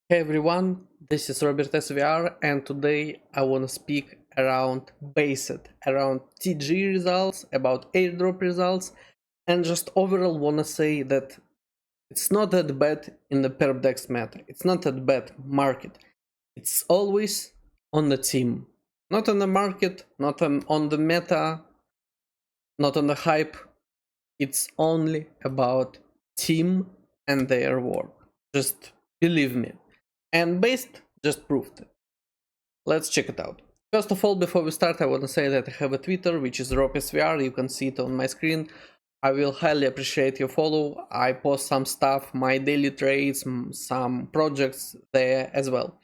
Hey everyone, this is Robert SVR and today I want to speak around BASIC, around TGE results, about airdrop results, and just overall want to say that it's not that bad in the PerpDEX meta. It's not that bad market. It's always on the team. Not on the market, not on the meta, not on the hype. It's only about team and their work. Just believe me. And based just proved it. Let's check it out. First of all, before we start, I want to say that I have a Twitter, which is RopSVR. You can see it on my screen. I will highly appreciate your follow. I post some stuff, my daily trades, some projects there as well.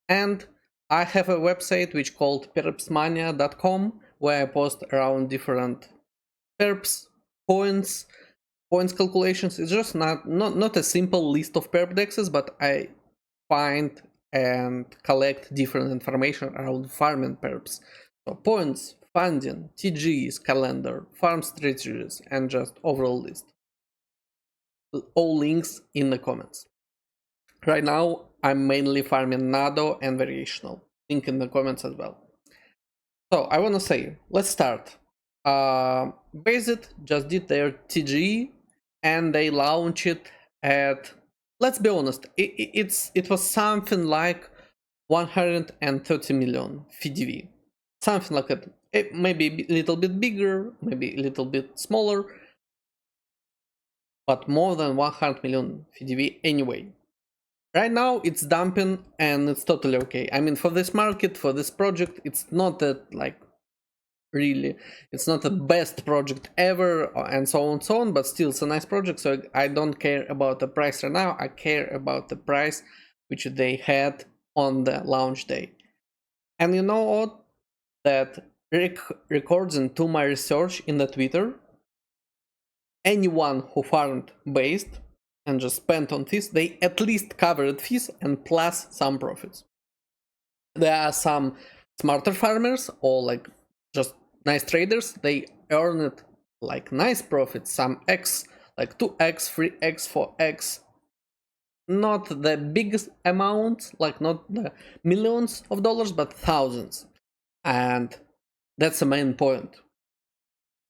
And I have a website which called perpsmania.com where I post around different perps, points, points calculations. It's just not a simple list of PerpDEXs, but I find and collect different information around farming perps. So points, funding, TGEs, calendar, farm strategies, and just overall list. All links in the comments. Right now, I'm mainly farming Nado and Variational. Link in the comments as well. So I want to say, let's start. Basic just did their TGE and they launched it at, let's be honest, it was something like 130 million FDV. Something like that. It may be a little bit bigger, maybe a little bit smaller, but more than 100 million FDV anyway. Right now it's dumping and it's totally okay. I mean, for this market, for this project, it's not that like really, it's not the best project ever and so on and so on, but still it's a nice project. So I don't care about the price right now. I care about the price which they had on the launch day. And you know what? That according to my research in the Twitter, anyone who farmed based and just spent on fees, they at least covered fees and plus some profits. There are some smarter farmers or like just nice traders, they earned like nice profits, some X, like 2x, 3x, 4x. Not the biggest amount, like not the millions of dollars, but thousands. And that's the main point.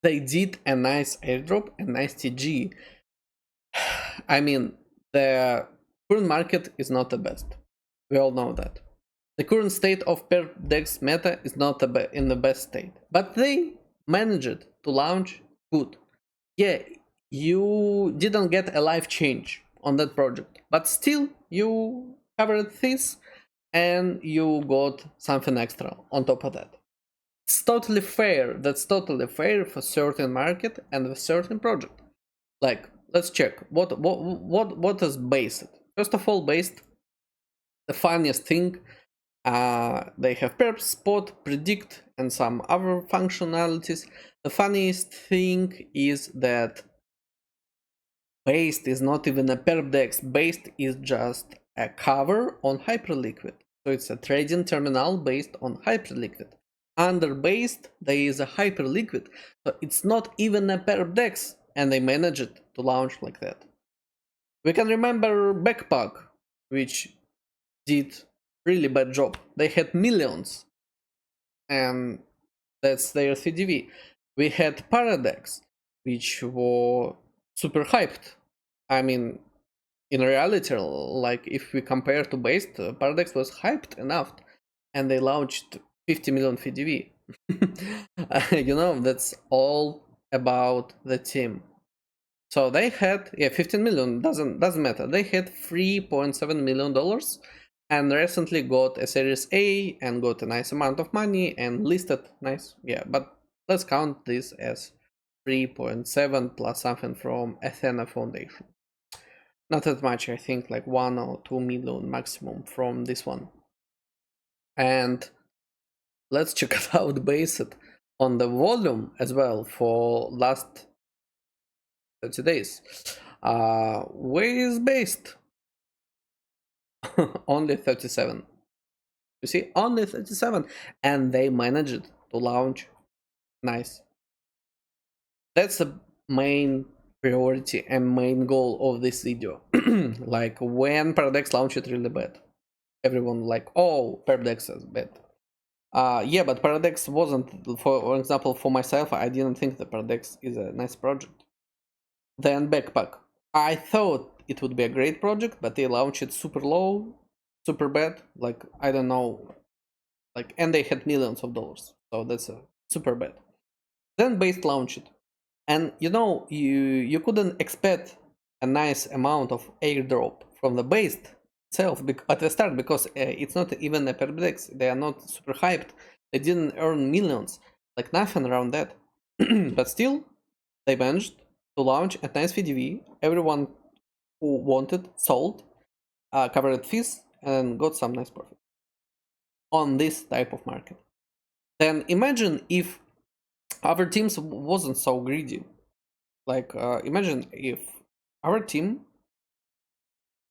They did a nice airdrop, a nice TG. I mean, the current market is not the best. We all know that. The current state of PerpDEX meta is not in the best state, but they managed to launch good. Yeah, you didn't get a life change on that project, but still you covered this and you got something extra on top of that. It's totally fair. That's totally fair for certain market and a certain project. Like, let's check what is based. First of all, based the funniest thing. They have perps, spot, predict, and some other functionalities. The funniest thing is that based is not even a PerpDEX. Based is just a cover on Hyperliquid. So it's a trading terminal based on Hyperliquid. Under based, there is a Hyperliquid. So it's not even a PerpDEX, and they managed to launch like that. We can remember Backpack, which did really bad job. They had millions, and that's their CDV. We had PerpDEX, which were super hyped. I mean, in reality, like if we compare to Based, PerpDEX was hyped enough, and they launched 50 million FDV. You know, that's all about the team. So they had 15 million, doesn't matter. They had $3.7 million and recently got a Series A and got a nice amount of money and listed nice. Yeah, but let's count this as 3.7 plus something from Athena Foundation. Not that much, I think like 1 or 2 million maximum from this one. And let's check it out based on the volume as well for last 30 days. Where is based? Only 37. You see, only 37. And they managed to launch nice. That's the main priority and main goal of this video. Like when PerpDEX launched it really bad. everyone like, oh, PerpDEX is bad. Yeah, but PerpDEX wasn't, for example, for myself, I didn't think that PerpDEX is a nice project. Then Backpack. I thought it would be a great project, but they launched it super low, super bad. Like, I don't know. Like, and they had millions of dollars. So that's super bad. Then Based launched. And you couldn't expect a nice amount of airdrop from the Based itself at the start, because it's not even a PerpDEX. They are not super hyped. They didn't earn millions, like nothing around that. But still, they managed to launch a nice VDV. Everyone who wanted sold, covered fees, and got some nice profit on this type of market. Then imagine if our teams wasn't so greedy. Like, imagine if our team,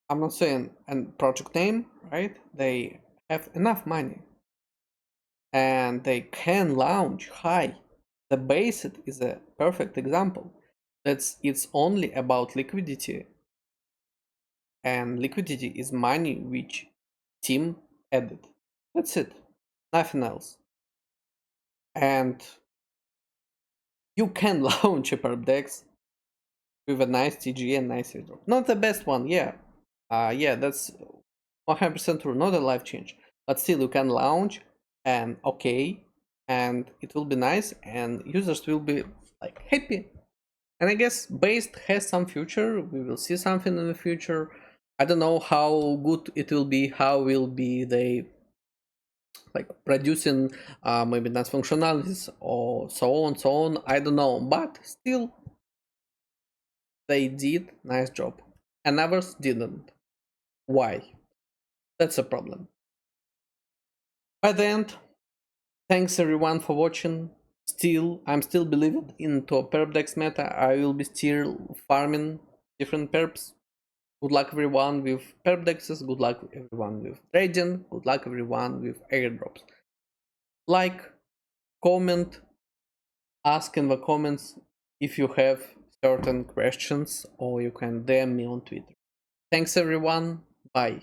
I'm not saying and project name, right? They have enough money and they can launch high. The Based is a perfect example. It's only about liquidity, and liquidity is money which team added. That's it, nothing else. And you can launch a PerpDEX with a nice TGE and nice airdrop. Not the best one, yeah. Yeah, that's 100% true, not a life change. But still, you can launch and okay, and it will be nice, and users will be like happy. And I guess Based has some future. We will see something in the future. I don't know how good it will be. How will be they like producing maybe nice functionalities or so on. I don't know, but still they did nice job and others didn't. Why? That's a problem. By the end, thanks everyone for watching. I'm still believing into a PerpDEX meta. I will be still farming different perps. Good luck everyone with PerpDEXs, good luck everyone with trading, good luck everyone with airdrops. Like, comment, ask in the comments if you have certain questions, or you can DM me on Twitter. Thanks everyone, bye.